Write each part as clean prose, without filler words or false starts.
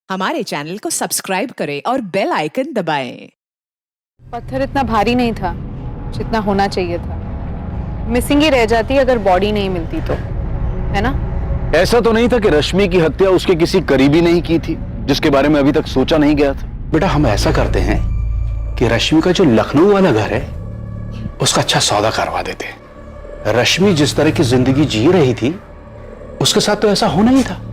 हमारे चैनल को सब्सक्राइब करें और बेल आइकन दबाएं। पत्थर इतना भारी नहीं था जितना होना चाहिए था। मिसिंग ही रह जाती अगर बॉडी नहीं मिलती तो, है ना? ऐसा तो नहीं था कि रश्मि की हत्या उसके किसी करीबी ने ही की थी जिसके बारे में अभी तक सोचा नहीं गया था। बेटा हम ऐसा करते हैं कि रश्मि का जो लखनऊ वाला घर है उसका अच्छा सौदा करवा देते हैं। रश्मि जिस तरह की जिंदगी जी रही थी उसके साथ तो ऐसा होना ही था।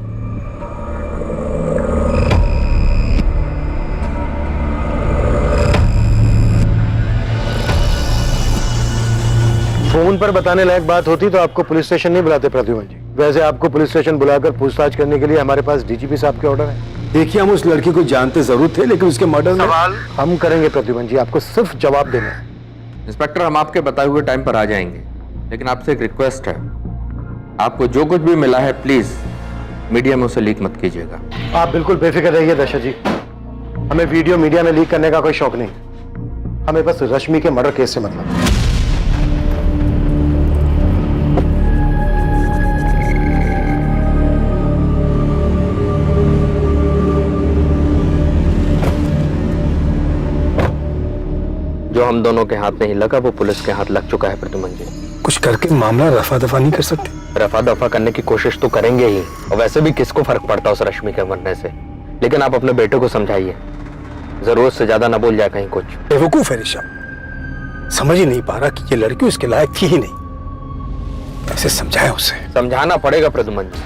फोन पर बताने लायक बात होती तो आपको पुलिस स्टेशन नहीं बुलाते प्रद्युमन जी। वैसे आपको पुलिस स्टेशन बुलाकर पूछताछ करने के लिए हमारे पास डीजीपी साहब के ऑर्डर है। देखिए हम उस लड़की को जानते जरूर थे लेकिन उसके मर्डर में सवाल हम करेंगे प्रद्युमन जी, आपको सिर्फ जवाब देना है। इंस्पेक्टर हम आपके बताए हुए टाइम पर आ जाएंगे, लेकिन आपसे एक रिक्वेस्ट है, आपको जो कुछ भी मिला है प्लीज मीडिया में उसे लीक मत कीजिएगा। आप बिल्कुल बेफिक्र रहिए दशरथ जी, हमें वीडियो मीडिया में लीक करने का कोई शौक नहीं। हमें बस रश्मि के मर्डर केस से मतलब। जो हम दोनों के हाथ नहीं लगा वो पुलिस के हाथ लग चुका है प्रद्युमन जी। कुछ करके मामला रफा दफा नहीं कर सकते? रफा दफा करने की कोशिश तो करेंगे ही, और वैसे भी किसको फर्क पड़ता उस रश्मि के मरने से। लेकिन आप अपने बेटे को समझाइए, जरूरत से ज्यादा ना बोल जाए कहीं कुछ। बेवकूफ है ऋषभ, समझ ही नहीं पा रहा कि ये लड़की उसके लायक थी ही नहीं। ऐसे समझाया उसे। समझाना पड़ेगा प्रद्युमन जी,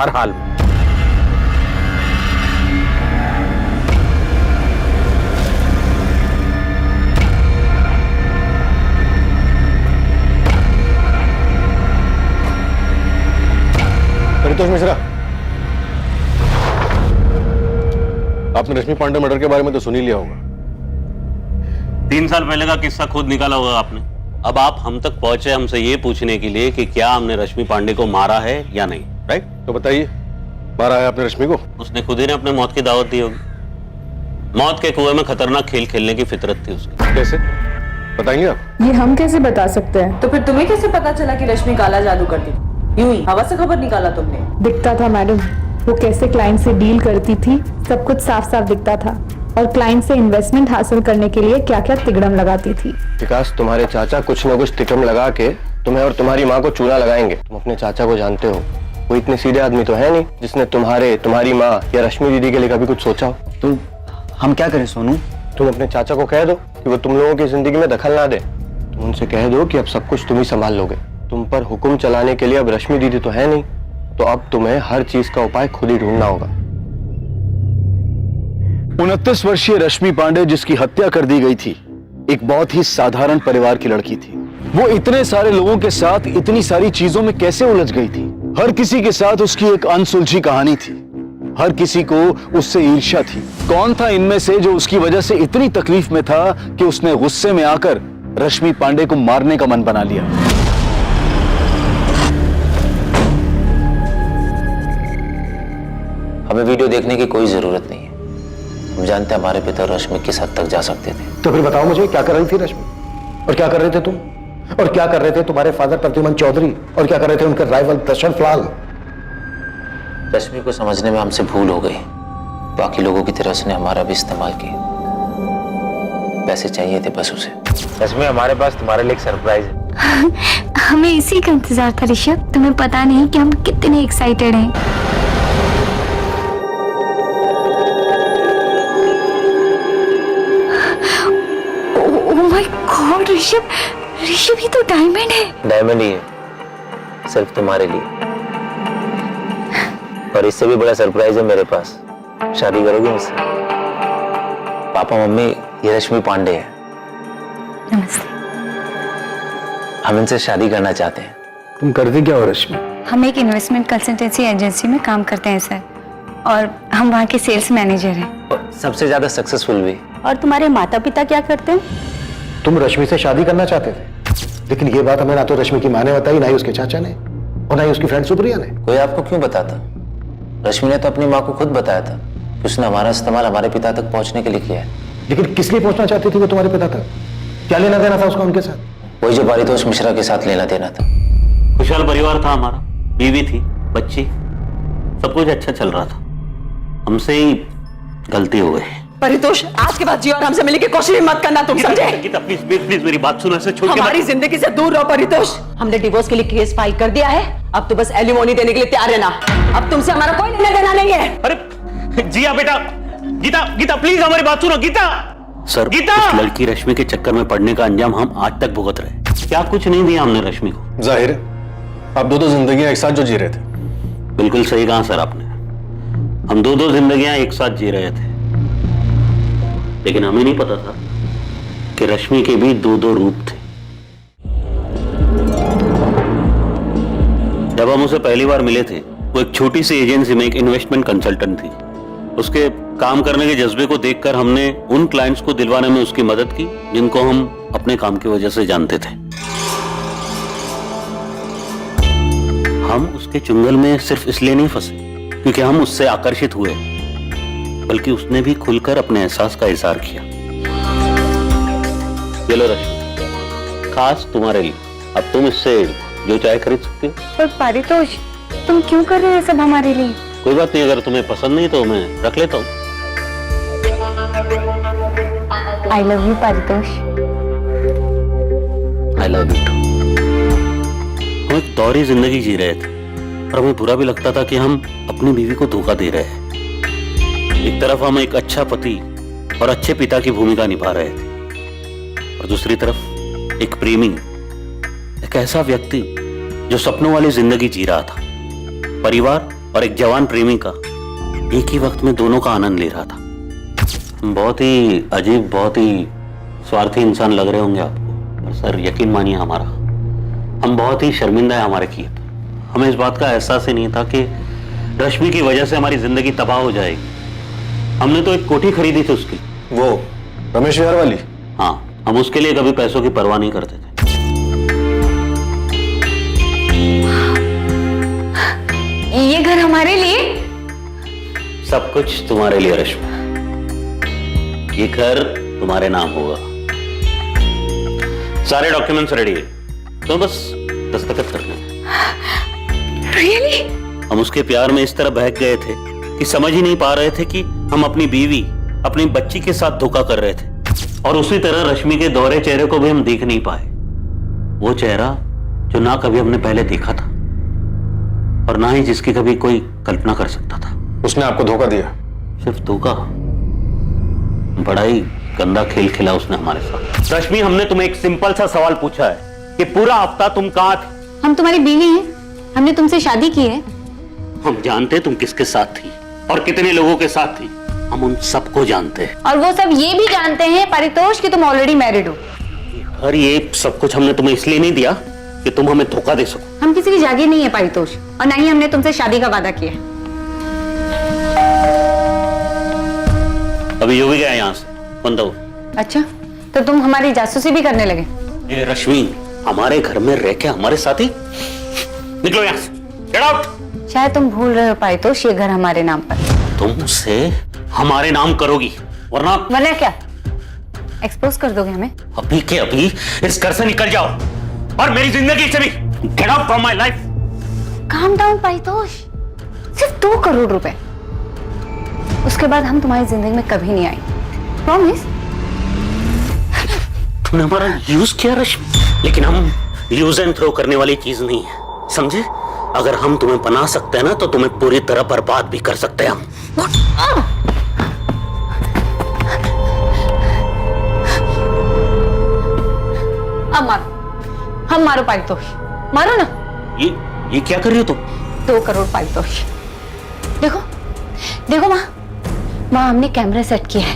हर हाल में। परितोष मिश्रा, आपने रश्मि पांडे मर्डर के बारे में तो सुन ही लिया होगा। 3 साल पहले का किस्सा खुद निकाला होगा आपने। अब आप हम तक पहुंचे हमसे ये पूछने के लिए कि क्या हमने रश्मि पांडे को मारा है या नहीं, राइट? तो बताइए, मारा है आपने रश्मि को? उसने खुद ही ने अपने मौत की दावत दी होगी। मौत के कुएं में खतरनाक खेल खेलने की फितरत थी उसकी। कैसे बताएंगे आप? ये हम कैसे बता सकते हैं? तो फिर तुम्हें कैसे पता चला कि रश्मि काला जादू करती थी? यूं ही हवा से खबर निकाला तुमने? दिखता था मैडम, वो कैसे क्लाइंट से डील करती थी, सब कुछ साफ साफ दिखता था। और क्लाइंट से इन्वेस्टमेंट हासिल करने के लिए क्या क्या तिगड़म लगाती थी। विकास, तुम्हारे चाचा कुछ न कुछ तिकड़म लगा के तुम्हें और तुम्हारी माँ को चूना लगाएंगे। तुम अपने चाचा को जानते हो, वो इतने सीधे आदमी तो है नहीं जिसने तुम्हारी माँ या रश्मि दीदी के लिए कभी कुछ सोचा हो। तो हम क्या करें सोनू? तुम अपने चाचा को कह दो कि वो तुम लोगों की जिंदगी में दखल ना दे। तुम उनसे कह दो कि अब सब कुछ तुम ही संभाल लोगे। तुम पर हुक्म चलाने के लिए अब रश्मि दीदी तो है नहीं, तो अब तुम्हें हर चीज का उपाय खुद ही ढूंढना होगा। 29 वर्षीय रश्मि पांडे जिसकी हत्या कर दी गई थी, एक बहुत ही साधारण परिवार की लड़की थी। वो इतने सारे लोगों के साथ इतनी सारी चीजों में कैसे उलझ गई थी? हर किसी के साथ उसकी एक अनसुलझी कहानी थी। हर किसी को उससे ईर्ष्या थी। कौन था इनमें से जो उसकी वजह से इतनी तकलीफ में था कि उसने गुस्से में आकर रश्मि पांडे को मारने का मन बना लिया? हमें वीडियो देखने की कोई जरूरत नहीं है। हम जानते हैं हमारे पिता रश्मि किस हद तक जा सकते थे। तो फिर बताओ मुझे, क्या कर रही थी रश्मि, और क्या कर रहे थे तुम, और क्या कर रहे थे तुम्हारे फादर प्रद्युमन चौधरी, और क्या कर रहे थे उनके राइवल दशरथ लाल? रश्मि को समझने में हमसे भूल हो गई। बाकी लोगों की तरह उसने हमारा भी इस्तेमाल किया। पैसे चाहिए थे बस उसे। रश्मि, हमारे पास तुम्हारे लिए एक सरप्राइज है। हमें इसी का इंतजार था ऋषभ। तुम्हें पता नहीं कि हम कितने एक्साइटेड हैं। गॉड ऋषभ, ऋषभ ये तो डायमंड है। डायमंड ही है, सिर्फ तुम्हारे लिए। और इससे भी बड़ा सरप्राइज है मेरे पास। शादी करोगे मुझसे? पापा मम्मी, ये रश्मि पांडे है। नमस्ते। हम इनसे शादी करना चाहते हैं। तुम करते क्या हो रश्मि? हम एक इन्वेस्टमेंट कंसल्टेंसी एजेंसी में काम करते हैं सर, और हम वहाँ के सेल्स मैनेजर हैं। और सबसे ज्यादा सक्सेसफुल भी। और तुम्हारे माता पिता क्या करते हैं? तुम रश्मि से शादी करना चाहते थे, लेकिन ये बात हमें ना तो रश्मि की माँ ने बताई, ना ही उसके चाचा ने, और ना ही उसकी फ्रेंड सुप्रिया ने। कोई आपको क्यों बताता? रश्मि ने तो अपनी माँ को खुद बताया था कि उसने हमारा इस्तेमाल हमारे पिता तक पहुंचने के लिए किया है। लेकिन किस लिए पहुंचना चाहती थी वो तुम्हारे पिता तक? क्या लेना देना था उसका उनके साथ? वही जो पारितोष मिश्रा के साथ लेना देना था। खुशहाल परिवार था हमारा, बीवी थी, बच्ची, सब कुछ अच्छा चल रहा था। हमसे ही गलती हो गई। परितोष, आज के बाद जी और हमसे मिलने की कोशिश भी मत करना, तुम समझे? गीता प्लीज प्लीज मेरी बात सुनो, ऐसे छोड़ के हमारी जिंदगी से दूर रहो परितोष। हमने डिवोर्स के लिए केस फाइल कर दिया है, अब तो बस एलिमोनी देने के लिए तैयार रहना। अब तुमसे हमारा कोई लेना देना नहीं है। अरे जिया बेटा, गीता गीता प्लीज हमारी बात सुनो। गीता सर, गीता, इस लड़की रश्मि के चक्कर में पड़ने का अंजाम हम आज तक भुगत रहे। क्या कुछ नहीं दिया हमने रश्मि को? जाहिर है आप दो जिंदगियां एक साथ जो जी रहे थे। बिल्कुल सही कहा सर आपने, हम दो जिंदगियां एक साथ जी रहे थे, लेकिन हमें नहीं पता था कि रश्मि के भी दो रूप थे। जब हम उसे पहली बार मिले थे, वो एक छोटी सी एजेंसी में एक इन्वेस्टमेंट कंसल्टेंट थी। उसके काम करने के जज्बे को देखकर हमने उन क्लाइंट्स को दिलवाने में उसकी मदद की जिनको हम अपने काम की वजह से जानते थे। हम उसके चुंगल में सिर्फ इसलिए नहीं फंसे क्योंकि हम उससे आकर्षित हुए, बल्कि उसने भी खुलकर अपने एहसास का इजहार किया। ये लो रश्मि, खास तुम्हारे लिए, अब तुम इससे जो चाहे खरीद सकती हो। पर पारितोष, तुम क्यों कर रहे हो सब हमारे लिए? कोई बात नहीं, अगर तुम्हें पसंद नहीं तो मैं रख लेता हूँ। I love you Paritosh. I love you too. हम एक दोहरी जिंदगी जी रहे थे और हमें बुरा भी लगता था कि हम अपनी बीवी को धोखा दे रहे हैं। एक तरफ हम एक अच्छा पति और अच्छे पिता की भूमिका निभा रहे थे, और दूसरी तरफ एक प्रेमी, एक ऐसा व्यक्ति जो सपनों वाली जिंदगी जी रहा था। परिवार और एक जवान प्रेमी का एक ही वक्त में दोनों का आनंद ले रहा था। बहुत ही अजीब, बहुत ही स्वार्थी इंसान लग रहे होंगे आपको, पर सर यकीन मानिए हमारा, हम बहुत ही शर्मिंदा है हमारे किए पर। हमें इस बात का एहसास ही नहीं था कि रश्मि की वजह से हमारी जिंदगी तबाह हो जाएगी। हमने तो एक कोठी खरीदी थी उसकी, वो रमेश विहार वाली। हाँ, हम उसके लिए कभी पैसों की परवाह नहीं करते थे। ये घर हमारे लिए? सब कुछ तुम्हारे लिए रश्मि, ये घर तुम्हारे नाम होगा। सारे डॉक्यूमेंट्स रेडी है, तो बस दस्तखत करने हैं। Really? हम उसके प्यार में इस तरह बहक गए थे कि समझ ही नहीं पा रहे थे कि हम अपनी बीवी, अपनी बच्ची के साथ धोखा कर रहे थे। और उसी तरह रश्मि के दोहरे चेहरे को भी हम देख नहीं पाए, वो चेहरा जो ना कभी हमने पहले देखा था और ना ही जिसकी कभी कोई कल्पना कर सकता था। उसने आपको धोखा दिया? सिर्फ धोखा, बड़ा ही गंदा खेल खेला उसने हमारे साथ। रश्मि, हमने तुम्हें एक सिंपल सा सवाल पूछा है कि पूरा हफ्ता तुम कहां थे? हम तुम्हारी बीवी हैं, हमने तुमसे शादी की है। हम जानते तुम किसके साथ थी और कितने लोगों के साथ थी, हम उन सबको जानते हैं। और वो सब ये भी जानते हैं परितोष कि तुम ऑलरेडी मैरिड हो। और ये सब कुछ हमने तुम्हें इसलिए नहीं दिया कि तुम हमें धोखा दे सको। हम किसी की जागीर नहीं है परितोष, और ना ही हमने तुमसे शादी का वादा किया है। अभी जो भी गया यहाँ से बंद हो। अच्छा, तो तुम हमारी जासूसी भी करने लगे? ये रश्मि, हमारे घर में रह के हमारे साथ ही निकलो यहाँ से, गेट आउट। शायद तुम भूल रहे हो परितोष, ये घर हमारे नाम पर। तुम उसे हमारे नाम करोगी, वरना क्या एक्सपोज कर दोगे हमें? अभी के अभी इस घर से निकल जाओ और मेरी जिंदगी से भी get out from my life. Calm down Paritosh, सिर्फ 2 करोड़ रुपए, उसके बाद हम तुम्हारी जिंदगी में कभी नहीं आएंगे, प्रॉमिस। तुमने हमारा यूज किया रश्मि, लेकिन हम यूज एंड थ्रो करने वाली चीज नहीं है, समझे? अगर हम तुम्हें बना सकते हैं ना, तो तुम्हें पूरी तरह बर्बाद भी कर सकते हैं हम। अब मारो, हम मारो परितोष, मारो ना। ये क्या कर रही हो तुम? 2 करोड़ परितोष। देखो देखो माँ, हमने कैमरा सेट किया है।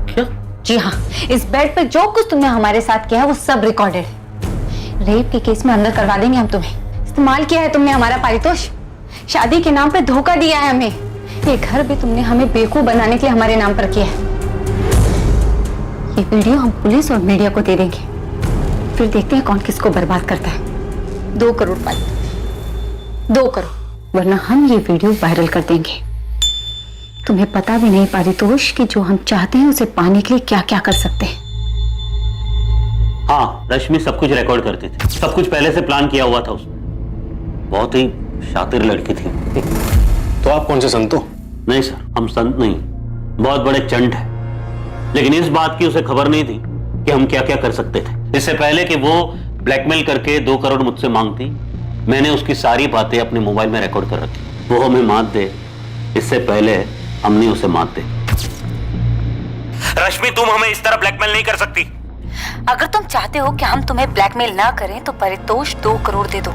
क्या? जी हाँ, इस बेड पे जो कुछ तुमने हमारे साथ किया है वो सब रिकॉर्डेड है। रेप के केस में अंदर करवा देंगे हम तुम्हें। इस्तेमाल किया है तुमने हमारा परितोष, शादी के नाम पे धोखा दिया है हमें। ये घर भी तुमने हमें बेवकूफ बनाने के लिए हमारे नाम पर किया है। ये वीडियो हम पुलिस और मीडिया को दे देंगे, फिर देखते हैं कौन किसको बर्बाद करता है। 2 करोड़ परितोष, 2 करोड़, वरना हम ये वीडियो वायरल कर देंगे। तुम्हें पता भी नहीं परितोष कि जो हम चाहते हैं उसे पाने के लिए क्या क्या कर सकते हैं। हाँ, रश्मि सब कुछ रिकॉर्ड करती थी, सब कुछ पहले से प्लान किया हुआ था उसने। बहुत ही शातिर लड़की थी। तो आप कौन से संत हो? नहीं सर, हम संत नहीं, बहुत बड़े चंट है, लेकिन इस बात की उसे खबर नहीं थी कि हम क्या क्या कर सकते थे। इससे पहले कि वो ब्लैकमेल करके 2 करोड़ मुझसे मांगती, मैंने उसकी सारी बातें अपने मोबाइल में रिकॉर्ड कर रखी। वो हमें मात दे इससे पहले हमने उसे मात दे। रश्मि, तुम हमें इस तरह ब्लैकमेल नहीं कर सकती। अगर तुम चाहते हो कि हम तुम्हें ब्लैकमेल ना करें तो परितोष 2 करोड़ दे दो।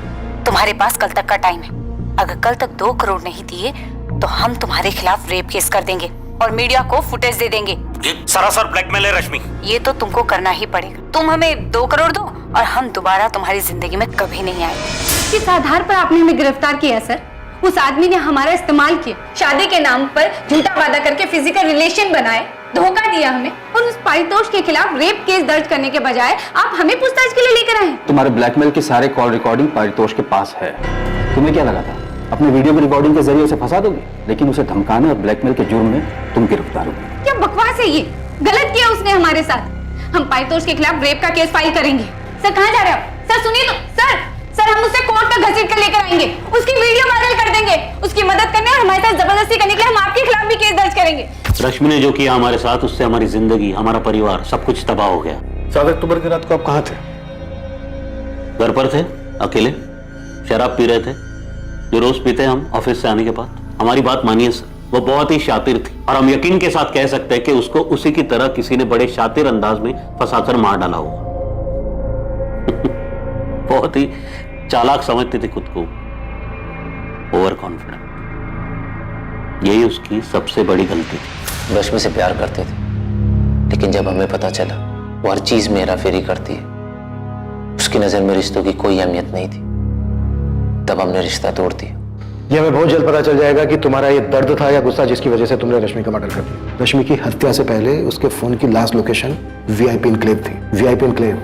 तुम्हारे पास कल तक का टाइम है। अगर कल तक 2 करोड़ नहीं दिए तो हम तुम्हारे खिलाफ रेप केस कर देंगे और मीडिया को फुटेज दे देंगे। ये सरासर ब्लैकमेल है रश्मि। ये तो तुमको करना ही पड़ेगा। तुम हमें 2 करोड़ दो और हम दोबारा तुम्हारी जिंदगी में कभी नहीं आए। किस आधार पर आपने हमें गिरफ्तार किया सर? उस आदमी ने हमारा इस्तेमाल किया, शादी के नाम पर झूठा वादा करके फिजिकल रिलेशन बनाए, धोखा दिया हमें, और उस परितोष के खिलाफ रेप केस दर्ज करने के बजाय आप हमें पूछताछ के लिए लेकर आए। तुम्हारे ब्लैकमेल के सारे कॉल रिकॉर्डिंग परितोष के पास है। तुम्हें क्या लगा था अपने वीडियो की रिकॉर्डिंग के जरिए उसे फंसा दोगे, लेकिन उसे धमकाने और ब्लैकमेल के जुर्म में तुम गिरफ्तार होगे। क्या बकवास है ये? गलत किया उसने हमारे साथ। हम परितोष के खिलाफ रेप का केस फाइल करेंगे। सर कहाँ जा रहे हो? सर सुनिए तो। सर हम उसे कोर्ट तक घसीट कर लेकर आएंगे, उसकी वीडियो वायरल कर देंगे, उसकी मदद करने और हमारे साथ जबरदस्ती करने के लिए हम आपके खिलाफ भी केस दर्ज करेंगे। रश्मि ने जो किया हमारे साथ, उससे हमारी जिंदगी, हमारा परिवार, सब कुछ तबाह हो गया। 7 अक्टूबर की रात को आप कहाँ थे? घर पर थे, अकेले शराब पी रहे थे, जो रोज पीते हम ऑफिस से आने के बाद। हमारी बात मानिए सर, वो बहुत ही शातिर थी और हम यकीन के साथ कह सकते हैं कि उसको उसी की तरह किसी ने बड़े शातिर अंदाज में फंसाकर मार डाला होगा। बहुत ही चालाक समझती थी खुद को, ओवर कॉन्फिडेंट। यही उसकी सबसे बड़ी गलती थी। रश्मि से प्यार करते थे, लेकिन जब हमें पता चला वो हर चीज में हेरा फेरी करती है, उसकी नजर में रिश्तों की कोई अहमियत नहीं थी, तब हमने रिश्ता तोड़ दिया। ये हमें बहुत जल्द पता चल जाएगा कि तुम्हारा ये दर्द था या गुस्सा जिसकी वजह से तुमने रश्मि का मर्डर कर दिया। रश्मि की हत्या से पहले उसके फोन की लास्ट लोकेशन वीआईपी एन्क्लेव थी। वीआईपी एन्क्लेव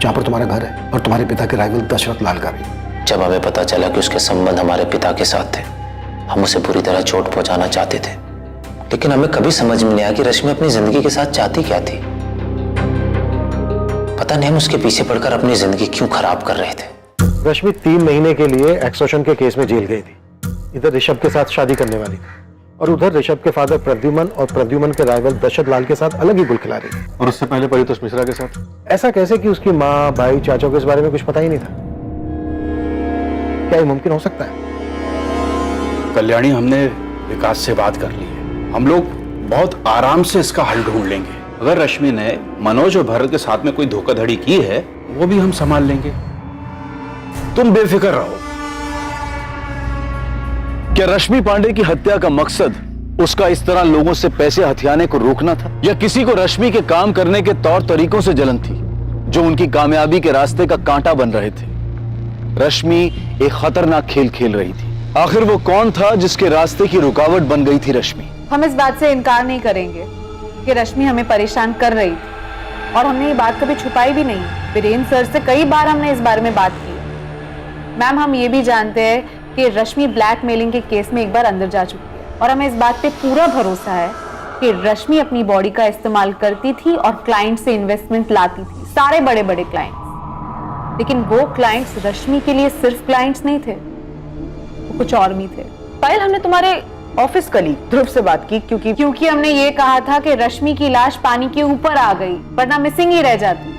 जहां पर तुम्हारा घर है और तुम्हारे पिता के राइवल दशरथ लाल का भी। जब हमें पता चला कि उसके संबंध हमारे पिता के साथ थे, हम उसे बुरी तरह चोट पहुंचाना चाहते थे, लेकिन हमें कभी समझ में नहीं आया कि रश्मि अपनी जिंदगी के साथ चाहती क्या थी। पता नहीं हम उसके पीछे पड़कर अपनी जिंदगी क्यों खराब कर रहे थे। रश्मि 3 महीने के लिए एक्सटॉर्शन के केस में जेल गई थी। इधर ऋषभ के साथ शादी करने वाली थी और उधर ऋषभ के फादर प्रद्युमन और प्रद्युमन के राइवल दशरथ लाल के साथ अलग ही गुल खिला रही थी। और उससे पहले परितोष मिश्रा के साथ। ऐसा कैसे कि उसकी माँ, भाई, चाचा को इस बारे में कुछ पता ही नहीं था? क्या ये मुमकिन हो सकता है? कल्याणी, हमने विकास से बात कर ली है। हम लोग बहुत आराम से इसका हल ढूंढ लेंगे। अगर रश्मि ने मनोज और भरत के साथ में कोई धोखाधड़ी की है, वो भी हम संभाल लेंगे। तुम बेफिक्र रहो। क्या रश्मि पांडे की हत्या का मकसद उसका इस तरह लोगों से पैसे हथियाने को रोकना था, या किसी को रश्मि के काम करने के तौर तरीकों से जलन थी जो उनकी कामयाबी के रास्ते का कांटा बन रहे थे? रश्मि एक खतरनाक खेल खेल रही थी। आखिर वो कौन था जिसके रास्ते की रुकावट बन गई थी रश्मि? हम इस बात से इनकार नहीं करेंगे कि रश्मि हमें परेशान कर रही थी और हमने ये बात कभी छुपाई भी नहीं। वीरेंद्र सर से कई बार हमने इस बारे में बात की। मैम, हम ये भी जानते हैं कि रश्मि ब्लैकमेलिंग के केस में एक बार अंदर जा चुकी है और हमें इस बात पे पूरा भरोसा है कि रश्मि अपनी बॉडी का इस्तेमाल करती थी और क्लाइंट से इन्वेस्टमेंट लाती थी, सारे बड़े बड़े क्लाइंट्स। लेकिन वो क्लाइंट्स रश्मि के लिए सिर्फ क्लाइंट्स नहीं थे, वो कुछ और भी थे। पायल, हमने तुम्हारे ऑफिस कलीग ध्रुव से बात की क्योंकि हमने ये कहा था कि रश्मि की लाश पानी के ऊपर आ गई वरना मिसिंग ही रह जाती।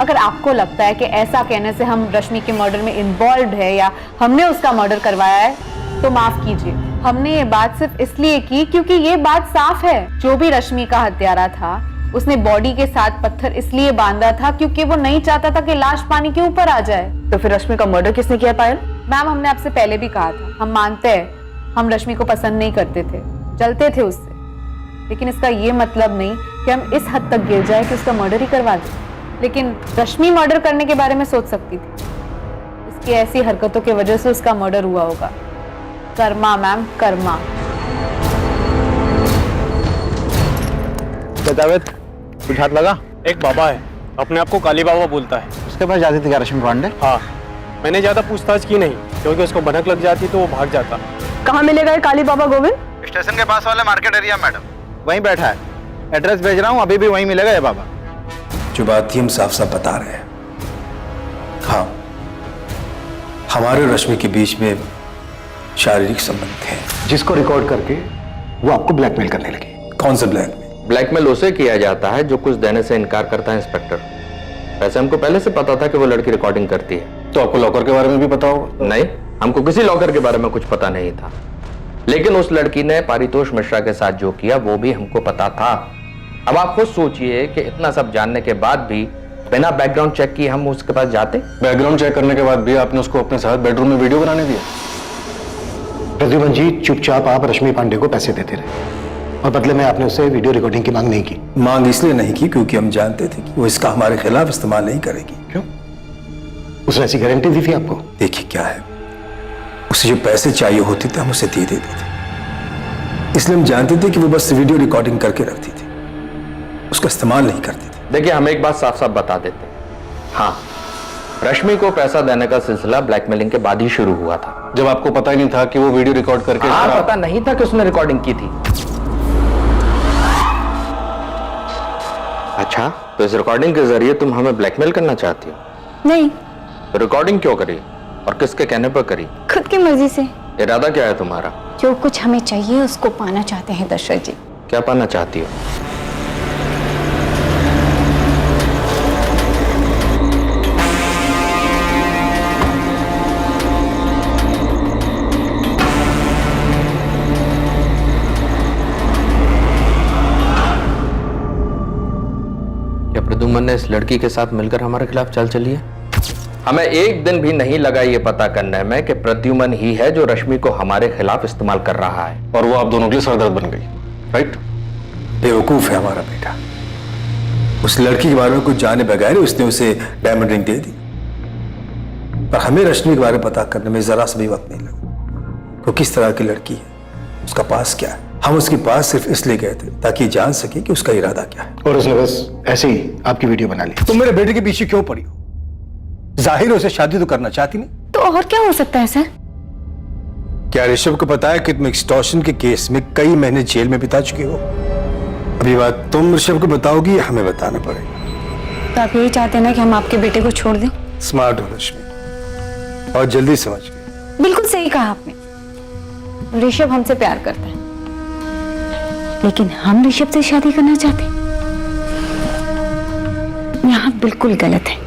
अगर आपको लगता है कि ऐसा कहने से हम रश्मि के मर्डर में इन्वॉल्व है या हमने उसका मर्डर करवाया है, तो माफ कीजिए। हमने ये बात सिर्फ इसलिए की क्योंकि ये बात साफ है, जो भी रश्मि का हत्यारा था उसने बॉडी के साथ पत्थर इसलिए बांधा था क्योंकि वो नहीं चाहता था कि लाश पानी के ऊपर आ जाए। तो फिर रश्मि का मर्डर किसने किया पायल? मैम, हमने आपसे पहले भी कहा था, हम मानते हैं हम रश्मि को पसंद नहीं करते थे, जलते थे उससे, लेकिन इसका ये मतलब नहीं कि हम इस हद तक गिर जाए कि उसका मर्डर ही करवा दें। लेकिन रश्मि मर्डर करने के बारे में सोच सकती थी। इसकी ऐसी हरकतों की वजह से उसका मर्डर हुआ होगा। कर्मा मैम, कर्मा। जावेद, कुछ हाथ लगा? एक बाबा है, अपने आप को काली बाबा बोलता है। उसके पास जाती थी क्या रश्मि पांडे? हाँ, मैंने ज्यादा पूछताछ की नहीं क्योंकि उसको भनक लग जाती तो वो भाग जाता। कहाँ मिलेगा ये काली बाबा गोविंद? स्टेशन के पास वाले मार्केट एरिया मैडम, वहीं बैठा है। एड्रेस भेज रहा हूँ, अभी भी वहीं मिलेगा ये बाबा। जो बात थी हम साफ साफ बता रहे हैं। हाँ, हमारे और रश्मि के बीच में शारीरिक संबंध थे, जिसको रिकॉर्ड करके वो आपको ब्लैकमेल करने लगी। कौन सा ब्लैकमेल? ब्लैकमेल उसे किया जाता है जो कुछ देने से इनकार करता है इंस्पेक्टर। वैसे हमको पहले से पता था कि वो लड़की रिकॉर्डिंग करती है। तो आपको लॉकर के बारे में भी पता होगा? नहीं, हमको किसी लॉकर के बारे में कुछ पता नहीं था, लेकिन उस लड़की ने पारितोष मिश्रा के साथ जो किया वो भी हमको पता था। अब आप खुद सोचिए कि इतना सब जानने के बाद भी बिना बैकग्राउंड चेक किए हम उसके पास जाते। बैकग्राउंड चेक करने के बाद भी आपने उसको अपने साथ बेडरूम में वीडियो बनाने दिया? प्रद्युमन जी, चुपचाप आप रश्मि पांडे को पैसे देते रहे और बदले में आपने उससे वीडियो रिकॉर्डिंग की मांग नहीं की। मांग इसलिए नहीं की क्योंकि हम जानते थे कि वो इसका हमारे खिलाफ इस्तेमाल नहीं करेगी। क्यों? उसने ऐसी गारंटी दी थी आपको? देखिए क्या है, उसे जो पैसे चाहिए होते थे हम उसे दे देते थे, इसलिए हम जानते थे कि वो बस वीडियो रिकॉर्डिंग करके रखती थी, उसका इस्तेमाल नहीं करती थी। देखिए, हम एक बात साफ साफ बता देते हैं, हाँ, रश्मि को पैसा देने का सिलसिला ब्लैकमेलिंग के बाद ही शुरू हुआ था, जब आपको पता ही नहीं था कि वो वीडियो रिकॉर्ड करके। हाँ, पता नहीं था कि उसने रिकॉर्डिंग की थी। अच्छा, तो इस रिकॉर्डिंग के जरिए तुम हमें ब्लैकमेल करना चाहती हो? नहीं। तो रिकॉर्डिंग क्यों करी और किसके कहने पर करी? खुद की मर्जी से। इरादा क्या है तुम्हारा? जो कुछ हमें चाहिए उसको पाना चाहते हैं दशरथ जी। क्या पाना चाहती हो? क्या प्रद्युमन ने इस लड़की के साथ मिलकर हमारे खिलाफ चाल चली है? हमें एक दिन भी नहीं लगा ये पता करने में कि प्रद्युमन ही है जो रश्मि को हमारे खिलाफ इस्तेमाल कर रहा है, और वो आप दोनों के लिए सरदर्द बन गई, राइट? बेवकूफ है हमारा बेटा। उस लड़की के बारे में कुछ जाने बगैर उसने उसे डायमंड रिंग दे दी, पर हमें रश्मि के बारे में पता करने में जरा सा भी वक्त नहीं लगा। वो किस तरह की लड़की है, उसका पास क्या है। हम उसके पास सिर्फ इसलिए गए थे ताकि जान सके कि उसका इरादा क्या है। और उसने बस ऐसे ही आपकी वीडियो बना ली। तुम मेरे बेटे के पीछे क्यों पड़ी हो? जाहिर है उसे शादी तो करना चाहती नहीं। तो और क्या हो सकता है सर? क्या ऋषभ को पता है कि तुम एक्सटॉर्शन के केस में कई महीने जेल में बिता चुके हो? अभी बात तुम ऋषभ को बताओगी या हमें बताना पड़ेगा? तो आप यही चाहते हैं ना कि हम आपके बेटे को छोड़ दें? स्मार्ट हो रश्मि, और जल्दी समझ गए। बिल्कुल सही कहा आपने। ऋषभ हमसे प्यार करता है, लेकिन हम ऋषभ से शादी करना चाहते हैं। यहाँ बिल्कुल गलत है।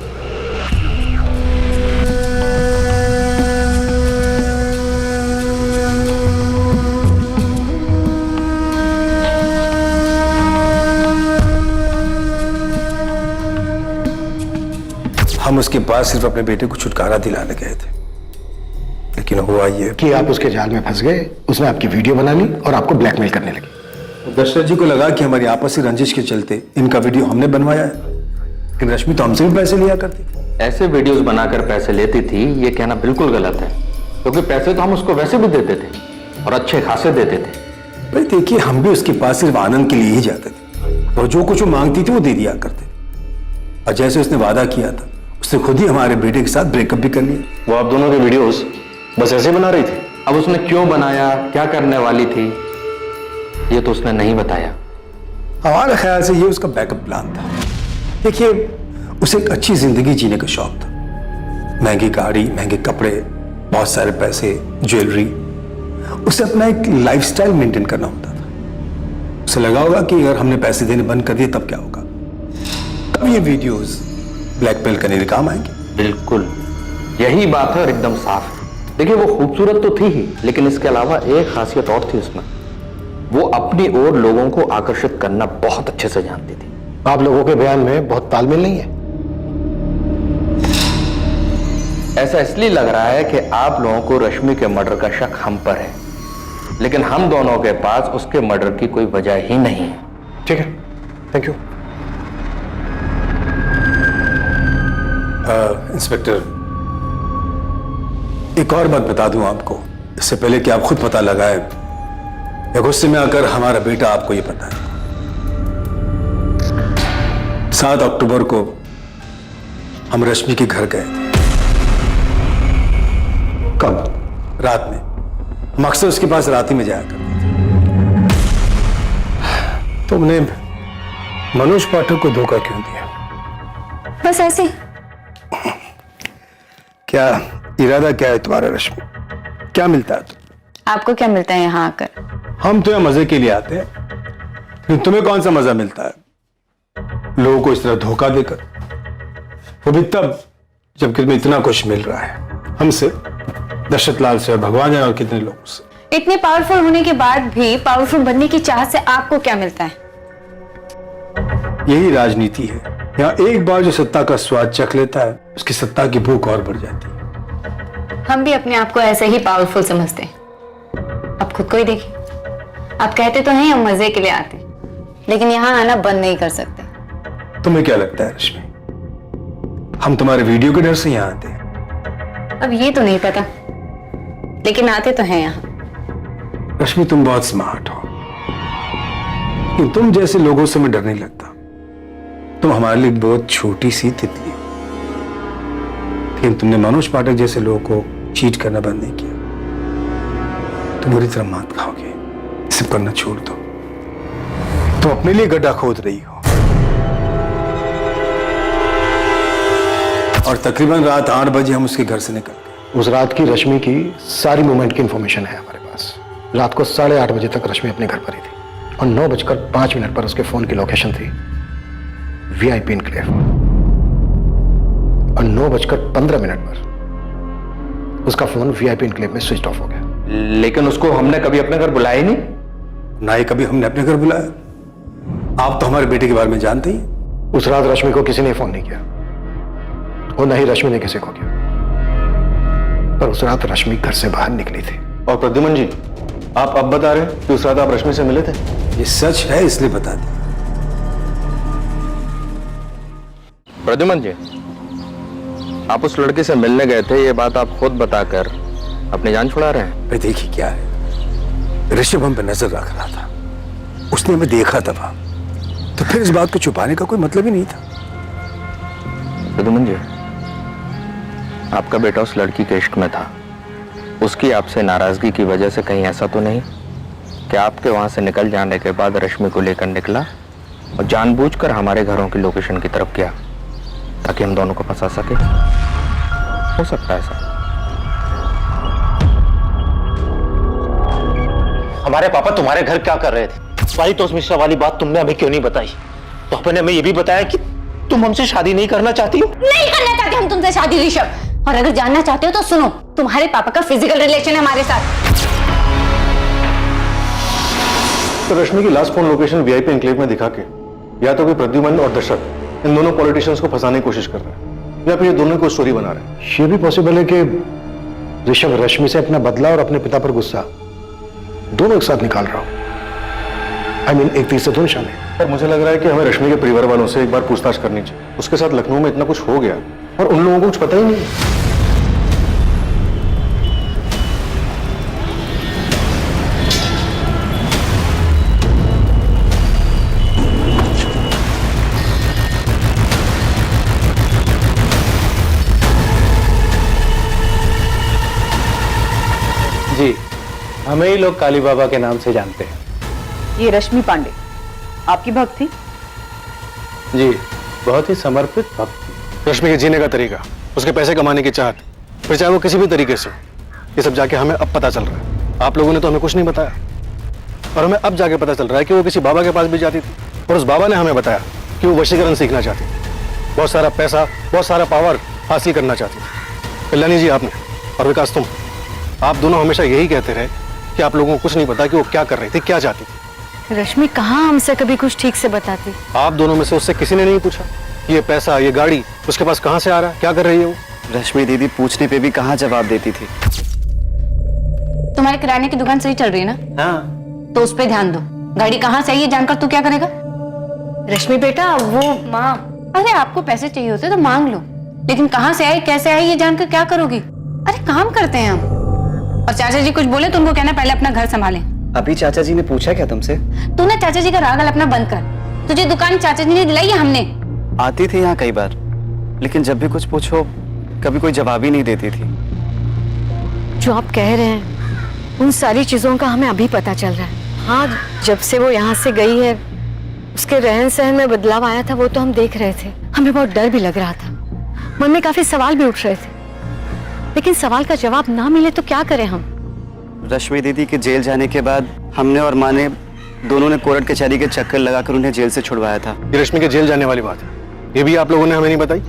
हम उसके पास सिर्फ अपने बेटे को छुटकारा दिलाने गए थे, लेकिन हुआ ये कि आप उसके जाल में फंस गए। उसने आपकी वीडियो बना ली और आपको ब्लैकमेल करने लगी। दशरथ जी को लगा कि हमारी आपसी रंजिश के चलते इनका वीडियो हमने बनवाया है, लेकिन रश्मि तो हमसे भी पैसे लिया करती थी। ऐसे वीडियोस बनाकर पैसे लेती थी, ये कहना बिल्कुल गलत है, क्योंकि पैसे तो हम उसको वैसे भी देते थे और अच्छे खासे देते थे। भाई देखिए, हम भी उसके पास सिर्फ आनंद के लिए ही जाते थे, और जो कुछ वो मांगती थी वो दे दिया करते। और जैसे उसने वादा किया था, उसने खुद ही हमारे बेटे के साथ ब्रेकअप भी कर लिया। वो आप दोनों के वीडियोस बस ऐसे बना रही थी? अब उसने क्यों बनाया, क्या करने वाली थी, ये तो उसने नहीं बताया। हमारे ख्याल से ये उसका बैकअप प्लान था। देखिए, उसे एक अच्छी जिंदगी जीने का शौक था। महंगी गाड़ी, महंगे कपड़े, बहुत सारे पैसे, ज्वेलरी। उसे अपना एक लाइफस्टाइल मेंटेन करना होता था। उसे लगा होगा कि अगर हमने पैसे देने बंद कर दिए तब क्या होगा, तब ये वीडियोस ब्लैकमेल करने के काम आएंगे। बिल्कुल यही बात है और एकदम साफ है। देखिए, वो खूबसूरत तो थी ही, लेकिन इसके अलावा एक खासियत और थी उसमें, वो अपनी ओर लोगों को आकर्षित करना बहुत अच्छे से जानती थी। आप लोगों के बयान में बहुत तालमेल नहीं है। ऐसा इसलिए लग रहा है कि आप लोगों को रश्मि के मर्डर का शक हम पर है, लेकिन हम दोनों के पास उसके मर्डर की कोई वजह ही नहीं है। ठीक है, थैंक यू। इंस्पेक्टर, एक और बात बता दूं आपको, इससे पहले कि आप खुद पता लगाए या गुस्से में आकर हमारा बेटा आपको ये पता है। 7 अक्टूबर को हम रश्मि के घर गए थे। कब? रात में। हम अक्सर उसके पास रात ही में जाया करते थे। तुमने मनोज पाठक को धोखा क्यों दिया? बस ऐसे। क्या इरादा क्या है तुम्हारा रश्मि? क्या मिलता है तुम? आपको क्या मिलता है यहाँ आकर? हम तो यहाँ मजे के लिए आते हैं, लेकिन तुम्हें कौन सा मजा मिलता है लोगों को इस तरह धोखा देकर, वो भी तब जबकि तुम्हें इतना कुछ मिल रहा है हमसे, दशरथ लाल से और भगवान जाने और कितने लोगों से। इतने पावरफुल होने के बाद भी पावरफुल बनने की चाह से आपको क्या मिलता है? यही राजनीति है। यहाँ एक बार जो सत्ता का स्वाद चख लेता है, उसकी सत्ता की भूख और बढ़ जाती है। हम भी अपने आप को ऐसे ही पावरफुल समझते हैं। अब खुद को ही देखिए, आप कहते तो हैं हम मजे के लिए आते, लेकिन यहाँ आना बंद नहीं कर सकते। तुम्हें क्या लगता है रश्मि, हम तुम्हारे वीडियो के डर से यहाँ आते हैं? अब ये तो नहीं पता, लेकिन आते तो हैं यहाँ। रश्मि तुम बहुत स्मार्ट हो, लेकिन तुम जैसे लोगों से मैं डर नहीं लगता। तुम हमारे लिए बहुत छोटी सी तितली हो, लेकिन तुमने मनोज पाठक जैसे लोगों को चीट करना बंद नहीं किया। तुम बुरी तरह मात खाओगे, इसे करना छोड़ दो। तुम अपने लिए गड्ढा खोद रही हो, और तकरीबन रात 8 बजे हम उसके घर से निकल गए। उस रात की रश्मि की सारी मूवमेंट की इंफॉर्मेशन है हमारे पास। रात को 8:30 बजे तक रश्मि अपने घर पर ही थी, और 9:05 पर उसके फोन की लोकेशन थी VIP एन्क्लेव, और 9:15 पर उसका फोन VIP एन्क्लेव में स्विच ऑफ हो गया। लेकिन उसको हमने कभी अपने घर बुलाया ही नहीं। ना ही कभी हमने अपने घर बुलाया। आप तो हमारे बेटे के बारे में जानते ही। उस रात रश्मि को किसी ने फोन नहीं किया, और न ही रश्मि ने किसी को किया, पर उस रात रश्मि घर से बाहर निकली थी। और प्रद्युमन जी, आप अब बता रहे हैं कि उस रात आप रश्मि से मिले थे? ये सच है, इसलिए बता दिया। प्रद्युमन जी, आप उस लड़के से मिलने गए थे, ये बात आप खुद बताकर अपनी जान छुड़ा रहे हैं। भाई देखिए क्या है, ऋषभ हम पे नजर रख रहा था, उसने हमें देखा था वहां, तो फिर इस बात को छुपाने का कोई मतलब ही नहीं था। प्रद्युमन जी, आपका बेटा उस लड़की के इश्क में था, उसकी आपसे नाराजगी की वजह से कहीं ऐसा तो नहीं कि आपके वहां से निकल जाने के बाद रश्मि को लेकर निकला और जानबूझकर हमारे घरों की लोकेशन की तरफ गया ताकि हम दोनों को फंसा सके? हो सकता है ऐसा। हमारे पापा तुम्हारे घर क्या कर रहे थे? पारितोष मिश्रा वाली बात तुमने हमें क्यों नहीं बताई? तो आपने हमें ये भी बताया कि तुम हमसे शादी नहीं करना चाहती हो। नहीं करना चाहते हम तुमसे शादी ऋषभ, और अगर जानना चाहते हो तो सुनो, तुम्हारे पापा का फिजिकल रिलेशन है हमारे साथ। तो रश्मि की last phone location VIP enclave में दिखा के या तो कोई प्रद्युमन और दशरथ इन दोनों पॉलिटिशियंस को फंसाने की कोशिश कर रहे हैं, या फिर ये दोनों को स्टोरी बना रहे हैं। ये भी पॉसिबल है कि ऋषभ रश्मि से अपना बदला और अपने पिता पर गुस्सा दोनों एक साथ निकाल रहा हो। I mean, एक तीर से दो निशाने। पर मुझे लग रहा है कि हमें रश्मि के परिवार वालों से एक बार पूछताछ करनी चाहिए। उसके साथ लखनऊ में इतना कुछ हो गया और उन लोगों को कुछ पता ही नहीं। जी, हमें ही लोग काली बाबा के नाम से जानते हैं। ये रश्मि पांडे आपकी भक्त थी? जी, बहुत ही समर्पित भक्त। रश्मि के जीने का तरीका, उसके पैसे कमाने की चाहत, फिर चाहे वो किसी भी तरीके से, ये सब जाके हमें अब पता चल रहा है। आप लोगों ने तो हमें कुछ नहीं बताया, और हमें अब जाके पता चल रहा है कि वो किसी बाबा के पास भी जाती थी, और उस बाबा ने हमें बताया कि वो वशीकरण सीखना चाहती थी, बहुत सारा पैसा, बहुत सारा पावर हासिल करना चाहती थी। कल्याणी जी आपने, और विकास तुम, आप दोनों हमेशा यही कहते रहे कि आप लोगों को कुछ नहीं पता कि वो क्या कर रही थी, क्या चाहती थी। रश्मि कहाँ हमसे कभी कुछ ठीक से बताती। आप दोनों में से उससे किसी ने नहीं पूछा ये पैसा, ये गाड़ी उसके पास कहाँ से आ रहा है, क्या कर रही है वो? रश्मि दीदी पूछने पे भी कहाँ जवाब देती थी। तुम्हारे किराने की दुकान सही चल रही है ना? हाँ। तो उस पे ध्यान दो। गाड़ी कहाँ से आई है जानकर तू क्या करेगा? रश्मि बेटा, वो माँ, अरे आपको पैसे चाहिए होते तो मांग लो, लेकिन कहाँ से आई, कैसे आई, ये जानकर क्या करोगी? अरे काम करते हैं हम। और चाचा जी कुछ बोले तुमको कहना पहले अपना घर संभालें। अभी चाचा जी ने पूछा क्या तुमसे? तू ना चाचा जी का राग अपना बंद कर। तुझे दुकान चाचा जी ने दिलाई है हमने। आती थी यहाँ कई बार, लेकिन जब भी कुछ पूछो कभी कोई जवाब ही नहीं देती थी। जो आप कह रहे हैं उन सारी चीजों का हमें अभी पता चल रहा है। हाँ, जब से वो यहाँ से गई है उसके रहन सहन में बदलाव आया था, वो तो हम देख रहे थे। हमें बहुत डर भी लग रहा था, मन में काफी सवाल भी उठ रहे थे, लेकिन सवाल का जवाब ना मिले तो क्या करें हम? रश्मि दीदी के जेल जाने के बाद हमने और माँ ने दोनों ने कोर्ट कचहरी के चक्कर लगाकर उन्हें जेल से छुड़वाया था। ये रश्मि के जेल जाने वाली बात है, ये भी आप लोगों ने हमें नहीं बताई?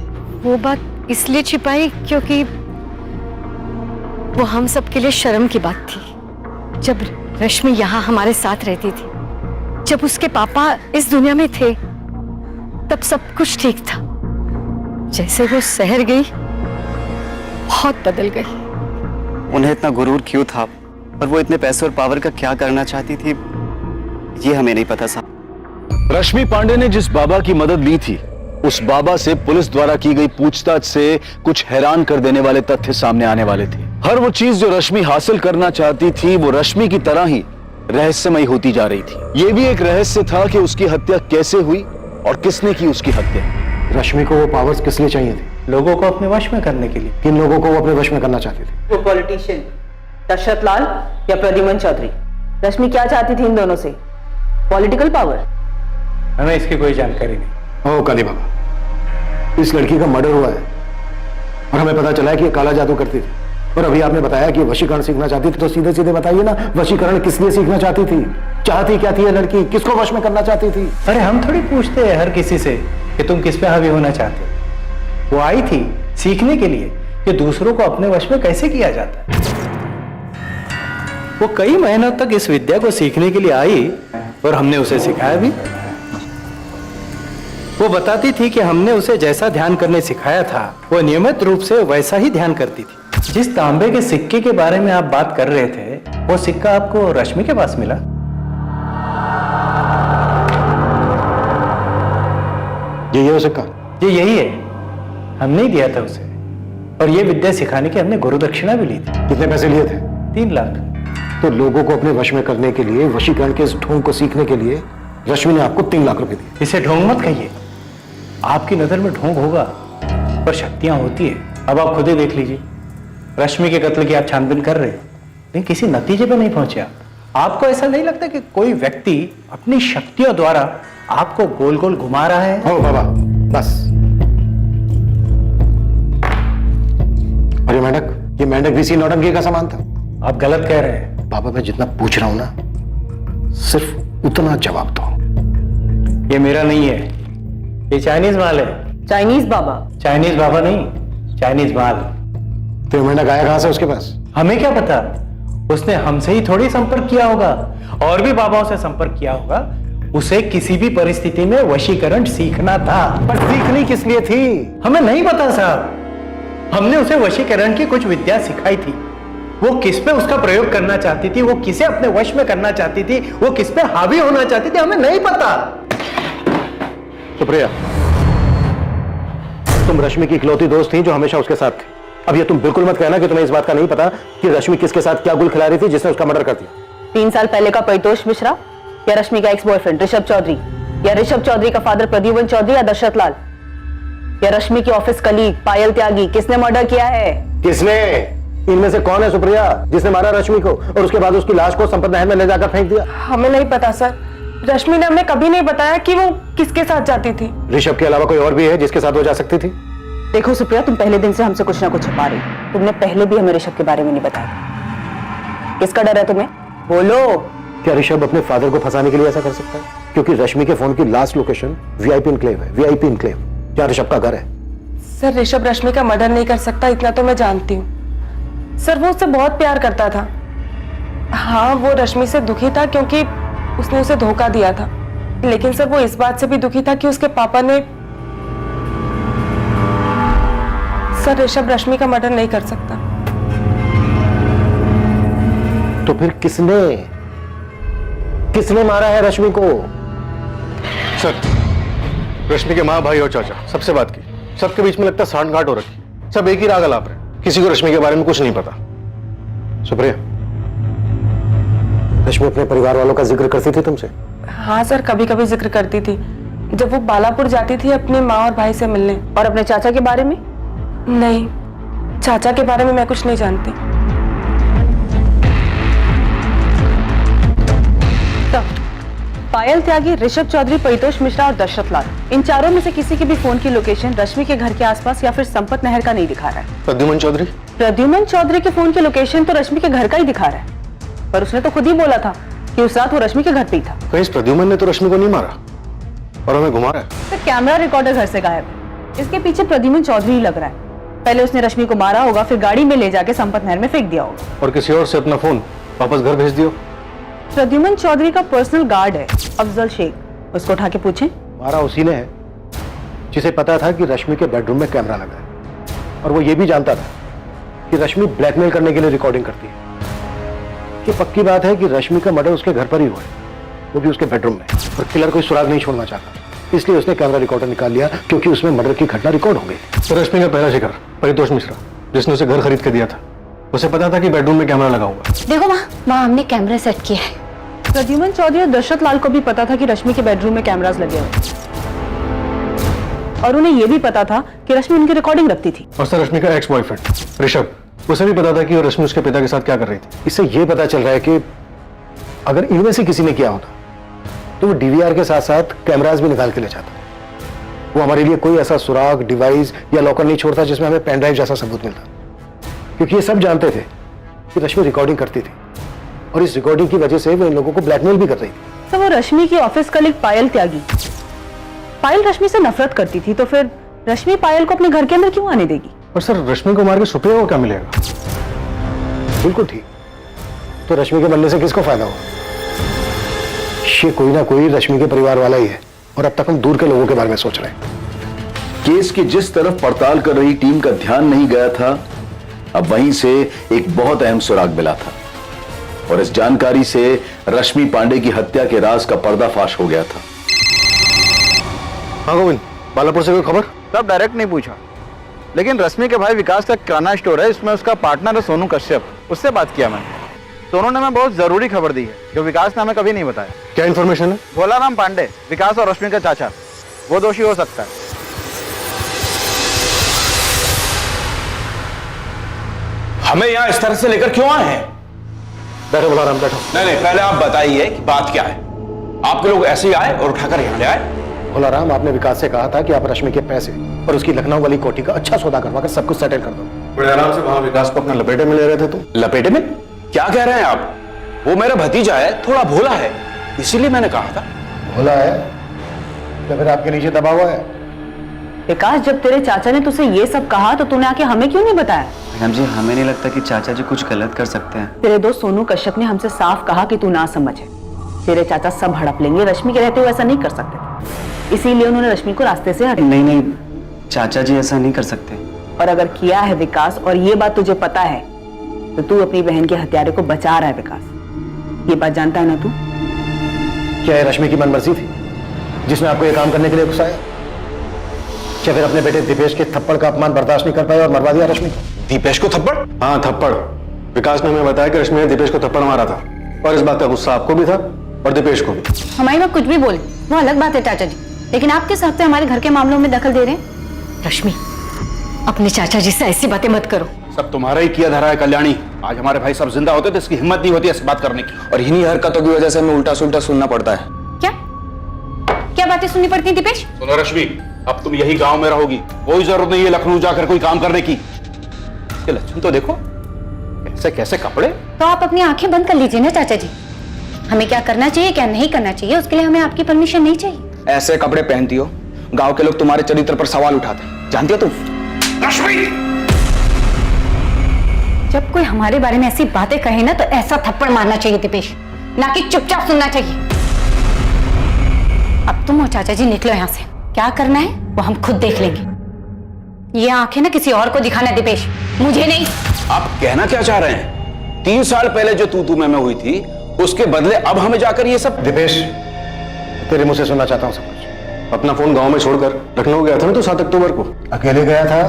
वो बात इसलिए छिपाई क्योंकि वो हम सबके लिए शर्म की बात थी। जब रश्मि यहाँ हमारे साथ रहती थी, जब उसके पापा इस दुनिया में थे, तब सब कुछ ठीक था। जैसे वो शहर गई, बहुत बदल गई। उन्हें इतना गुरूर क्यों था और वो इतने पैसे और पावर का क्या करना चाहती थी, ये हमें नहीं पता साहब। रश्मि पांडे ने जिस बाबा की मदद ली थी, उस बाबा से पुलिस द्वारा की गई पूछताछ से कुछ हैरान कर देने वाले तथ्य सामने आने वाले थे। हर वो चीज जो रश्मि हासिल करना चाहती थी, वो रश्मि की तरह ही रहस्यमयी होती जा रही थी। ये भी एक रहस्य था कि उसकी हत्या कैसे हुई और किसने की उसकी हत्या। रश्मि को वो पावर्स किस लिए चाहिए थे? लोगों को अपने वश में करने के लिए। किन लोगों को वो अपने वश में करना चाहती थी? वो पॉलिटिशियन दशरथ लाल या प्रद्युमन चौधरी। रश्मि क्या चाहती थी इन दोनों से? Political power? हमें इसकी कोई जानकारी नहीं। ओ काली बाबा, इस लड़की का मर्डर हुआ है और हमें पता चला है कि ये काला जादू करती थी। और अभी आपने बताया कि वशीकरण सीखना चाहती थी, तो सीधे सीधे बताइए ना, वशीकरण किस लिए सीखना चाहती थी? चाहती क्या थी ये लड़की? किसको वश में करना चाहती थी? अरे हम थोड़ी पूछते हैं हर किसी से कि तुम किस पे हावी होना चाहते हो। वो आई थी सीखने के लिए कि दूसरों को अपने वश में कैसे किया जाता है। वो कई महीनों तक इस विद्या को सीखने के लिए आई और हमने उसे सिखाया भी। वो बताती थी कि हमने उसे जैसा ध्यान करने सिखाया था, वो नियमित रूप से वैसा ही ध्यान करती थी। जिस तांबे के सिक्के के बारे में आप बात कर रहे थे, वो सिक्का आपको रश्मि के पास मिला? ये वो सिक्का? ये यही है। हमने ही दिया था उसे, और ये विद्या सिखाने की हमने गुरु दक्षिणा भी ली थी। कितने पैसे लिए थे? 3 लाख। तो लोगों को अपने वश में करने के लिए, वशीकरण के इस ढोंग को सीखने के लिए रश्मि ने आपको 3 लाख रुपए दिए। इसे ढोंग मत कहिए। आपकी नजर में ढोंग होगा, पर शक्तियां होती है। अब आप खुद ही देख लीजिए, रश्मि के कत्ल की आप छानबीन कर रहे हैं, लेकिन किसी नतीजे पर नहीं पहुंचे आप। आपको ऐसा नहीं लगता कि कोई व्यक्ति अपनी शक्तियों द्वारा आपको गोल गोल घुमा रहा है? ओ बाबा, बस। और ये मेंढक भी इसी नौटंकी का सामान था? आप गलत कह रहे हैं। बाबा, मैं जितना पूछ रहा हूं ना, सिर्फ उतना जवाब दो। ये मेरा नहीं है, ये चाइनीज माल है। चाइनीज बाबा? चाइनीज बाबा नहीं, चाइनीज माल। तो मेंढक आया कहां से उसके पास? हमें क्या पता, उसने हमसे ही थोड़ी संपर्क किया होगा, और भी बाबाओं से संपर्क किया होगा। उसे किसी भी परिस्थिति में वशीकरण सीखना था। पर सीखनी किस लिए थी? हमें नहीं पता साहब। हमने उसे वशीकरण की कुछ विद्या सिखाई थी। वो किस पे उसका प्रयोग करना चाहती थी, वो किसे अपने वश में करना चाहती थी, वो किस पे हावी होना चाहती थी, हमें नहीं पता। सुप्रिया, तुम रश्मि की इकलौती दोस्त थी जो हमेशा उसके साथ थी। अब ये तुम बिल्कुल मत कहना कि तुम्हें इस बात का नहीं पता कि रश्मि किसके साथ क्या गुल खिला रही थी जिसने उसका मर्डर कर दिया। 3 साल पहले का परितोष मिश्रा या रश्मि का एक्स बॉयफ्रेंड ऋषभ चौधरी, या ऋषभ चौधरी का फादर प्रद्युमन चौधरी या दशरथ लाल, या रश्मि की ऑफिस कलीग पायल त्यागी, किसने मर्डर किया है? किसने? इनमें से कौन है सुप्रिया जिसने मारा रश्मि को और उसके बाद उसकी लाश को संपत नहर में ले जाकर फेंक दिया? हमें नहीं पता सर। रश्मि ने हमें कभी नहीं बताया कि वो किसके साथ जाती थी। ऋषभ के अलावा कोई और भी है जिसके साथ वो जा सकती थी? देखो सुप्रिया, तुम पहले दिन से हमसे कुछ ना कुछ छुपा रही। तुमने पहले भी हमें ऋषभ के बारे में नहीं बताया। किसका डर है तुम्हें? बोलो। क्या ऋषभ अपने फादर को फंसाने के लिए ऐसा कर सकता है? क्योंकि रश्मि के फोन की लास्ट लोकेशन वीआईपी एन्क्लेव है। वीआईपी एन्क्लेव क्या ऋषभ का घर है? सर, ऋषभ रश्मि का मर्डर नहीं कर सकता, इतना तो मैं जानती हूँ। सर, वो उससे बहुत प्यार करता था। हाँ, वो रश्मि से दुखी था क्योंकि उसने उसे धोखा दिया था, लेकिन सर वो इस बात से भी दुखी था कि उसके पापा ने। सर, ऋषभ रश्मि का मर्डर नहीं कर सकता। तो फिर किसने मारा है रश्मि को? सर, रश्मि के माँ, भाई और चाचा सबसे बात की, सबके बीच में लगता है सांठगांठ हो रखी। सब एक ही राग अलाप रहे, किसी को रश्मि के बारे में कुछ नहीं पता। सुप्रिया, रश्मि अपने परिवार वालों का जिक्र करती थी तुमसे? हाँ सर, कभी कभी जिक्र करती थी जब वो बालापुर जाती थी अपनी माँ और भाई से मिलने। और अपने चाचा के बारे में? नहीं, चाचा के बारे में मैं कुछ नहीं जानती। तो पायल त्यागी, ऋषभ चौधरी, परितोष मिश्रा और दशरथ लाल, इन चारों में से किसी की भी फोन की लोकेशन रश्मि के घर के आसपास या फिर संपत नहर का नहीं दिखा रहा है। प्रद्युमन चौधरी? प्रद्युमन चौधरी के फोन की लोकेशन तो रश्मि के घर का ही दिखा रहा है, पर उसने तो खुद ही बोला था कि उस रात वो रश्मि के घर पे ही था। कहीं इस प्रद्युमन ने तो रश्मि को नहीं मारा और हमें घुमा रहा है। तो कैमरा रिकॉर्डर घर से गायब है। इसके पीछे प्रद्युमन चौधरी ही लग रहा है। पहले उसने रश्मि को मारा होगा, फिर गाड़ी में ले जाके संपत नहर में फेंक दिया होगा और किसी और से अपना फोन वापस घर भेज दियो। प्रद्युमन चौधरी का पर्सनल गार्ड है अफजल शेख, उसको उठा के पूछें। मारा उसी ने है जिसे पता था कि रश्मि के बेडरूम में कैमरा लगा है और वो ये भी जानता था कि रश्मि ब्लैकमेल करने के लिए रिकॉर्डिंग करती है। ये पक्की बात है कि रश्मि का मर्डर उसके घर पर ही हुआ है, वो भी उसके बेडरूम में, और किलर कोई सुराग नहीं छोड़ना चाहता, इसलिए उसने कैमरा रिकॉर्डर निकाल लिया क्योंकि उसमें मर्डर की घटना रिकॉर्ड हो गई। तो रश्मि का पहला शिकार परितोष मिश्रा, जिसने उसे घर खरीद के दिया था, उसे पता था कि बेडरूम में कैमरा लगा हुआ। देखो माँ हमने कैमरा सेट किया है। प्रद्युमन चौधरी और दशरथ लाल को भी पता था कि रश्मि के बेडरूम में कैमरास लगे हुए और उन्हें यह भी पता था कि रश्मि उनकी रिकॉर्डिंग रखती थी। और सर रश्मि का एक्स बॉयफ्रेंड ऋषभ, उसे भी पता था कि रश्मि उसके पिता के साथ क्या कर रही थी। इससे यह पता चल रहा है कि अगर इनमें से किसी ने किया होता तो वो डीवीआर के साथ साथ कैमरास भी निकाल के ले जाता। वो हमारे लिए कोई ऐसा सुराग, डिवाइस या लॉकर नहीं छोड़ता जिसमें हमें पेन ड्राइव जैसा सबूत मिलता, क्योंकि ये सब जानते थे कि रश्मि रिकॉर्डिंग करती थी और इस रिकॉर्डिंग की वजह से वो इन लोगों को ब्लैकमेल भी कर रही थी। तो वो रश्मि की ऑफिस कलीग पायल त्यागी, पायल रश्मि से नफरत करती थी, तो फिर रश्मि पायल को अपने घर के अंदर क्यों आने देगी? और सर रश्मि को मार के सुप्रिया को क्या मिलेगा? बिल्कुल ठीक, तो रश्मि के बनने से किसको फायदा होगा? ये कोई ना कोई रश्मि के परिवार वाला ही है और अब तक हम दूर के लोगों के बारे में सोच रहे हैं। केस की जिस तरफ पड़ताल कर रही टीम का ध्यान नहीं गया था, अब वहीं से एक बहुत अहम सुराग मिला था और इस जानकारी से रश्मि पांडे की हत्या के राज का पर्दाफाश हो गया था। हाँ गोविंद, बालापुर से कोई खबर? सब डायरेक्ट नहीं पूछा, लेकिन रश्मि के भाई विकास का किराना स्टोर है, इसमें उसका पार्टनर है सोनू कश्यप, उससे बात किया मैंने। सोनू ने हमें बहुत जरूरी खबर दी है जो विकास ने हमें कभी नहीं बताया। क्या इन्फॉर्मेशन है? भोलाराम पांडे, विकास और रश्मि का चाचा, वो दोषी हो सकता है। हमें यहाँ इस तरह से लेकर क्यों आए हैं? बैठो भोलाराम, बैठो। नहीं, पहले आप बताइए कि बात क्या है। आपके लोग ऐसे ही आए और उठाकर यहाँ ले आए? भोलाराम, आपने विकास से कहा था कि आप रश्मि के पैसे और उसकी लखनऊ वाली कोठी का अच्छा सौदा करवाकर सब कुछ सेटल कर दो। बड़े आराम से वहां विकास को अपना लपेटे में ले रहे थे तुम। लपेटे में? क्या कह रहे हैं आप? वो मेरा भतीजा है, थोड़ा भोला है, इसीलिए मैंने कहा था। भोला है तो फिर आपके नीचे दबा हुआ है। विकास, जब तेरे चाचा ने तुझसे ये सब कहा तो तूने आके हमें क्यों नहीं बताया? मैडम जी, हमें नहीं लगता कि चाचा जी कुछ गलत कर सकते हैं। तेरे दोस्त सोनू कश्यप ने हमसे साफ कहा कि तू ना समझे, तेरे चाचा सब हड़प लेंगे, रश्मि के रहते हुए ऐसा नहीं कर सकते, इसीलिए उन्होंने रश्मि को रास्ते से हटा। नहीं, चाचा जी ऐसा नहीं कर सकते। और अगर किया है विकास और ये बात तुझे पता है तो तू अपनी बहन के हत्यारे को बचा रहा है। विकास, ये बात जानता है ना तू? क्या है रश्मि की मनमर्जी थी जिसने आपको ये काम करने के लिए उकसाया? क्या फिर अपने बेटे दीपेश के थप्पड़ का अपमान बर्दाश्त नहीं कर पाए और मरवा दिया रश्मि को? दीपेश को थप्पड़? हाँ, थप्पड़। विकास ने हमें बताया कि रश्मि ने दीपेश को थप्पड़ मारा था और इस बात का गुस्सा आपको भी था और दीपेश को भी। हमारी बात कुछ भी बोले वो अलग बात है चाचा जी, लेकिन आप किस हक से हमारे घर के मामलों में दखल दे रहे हैं? रश्मि, अपने चाचा जी से ऐसी बातें मत करो। सब तुम्हारा ही किया धरा है कल्याणी। आज हमारे भाई सब जिंदा होते तो इसकी हिम्मत नहीं होती ऐसी बात करने की, और इन्हीं हरकतों की वजह से हमें उल्टा सुल्टा सुनना पड़ता है। क्या बातें सुननी पड़ती है दीपेश? सुनो रश्मि, अब तुम यही गांव में रहोगी, कोई जरूरत नहीं है लखनऊ जाकर कोई काम करने की। इसके लक्षण तो देखो, कैसे कैसे कपड़े। तो आप अपनी आंखें बंद कर लीजिए ना चाचा जी, हमें क्या करना चाहिए क्या नहीं करना चाहिए उसके लिए हमें आपकी परमिशन नहीं चाहिए। ऐसे कपड़े पहनती हो, गांव के लोग तुम्हारे चरित्र पर सवाल उठाते हैं, जानती हो तुम? रश्मि, जब कोई हमारे बारे में ऐसी बातें कहे ना तो ऐसा थप्पड़ मारना चाहिए दीपेश, ना कि चुपचाप सुनना चाहिए। अब तुम और चाचा जी निकलो यहाँ से, क्या करना है वो हम खुद देख लेंगे। ये आंखें ना किसी और को दिखाना दीपेश, मुझे नहीं। आप कहना क्या चाह रहे हैं? 3 साल पहले जो तू मैं हुई थी उसके बदले अब हमें जाकर ये सब? दीपेश, तेरे मुंह से सुनना चाहता हूं सब कुछ। अपना फोन गांव में छोड़कर लखनऊ गया था ना तो 7 अक्टूबर को? अकेले गया था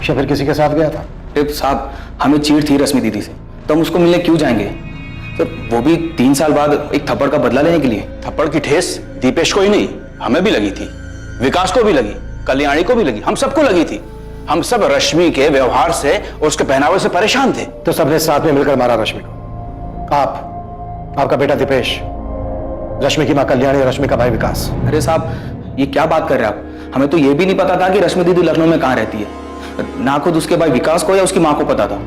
या फिर किसी के साथ गया था? साहब, हमें चीड़ थी रश्मि दीदी से, तो हम उसको मिलने क्यों जाएंगे? तो वो भी 3 साल बाद एक थप्पड़ का बदला लेने के लिए। थप्पड़ की ठेस दीपेश को ही नहीं, हमें भी लगी थी, विकास को भी लगी, कल्याणी को भी लगी, हम सबको लगी थी। हम सब रश्मि के व्यवहार से और उसके पहनावे से परेशान थे। तो सबने साथ में मिलकर मारा रश्मि को। आपका बेटा दीपेश, रश्मि की मां कल्याणी और रश्मि का भाई विकास। अरे साहब, ये क्या बात कर रहे हैं आप? हमें तो ये भी नहीं पता था कि रश्मि दीदी लखनऊ में कहां रहती है, ना खुद उसके भाई विकास को या उसकी मां को पता था,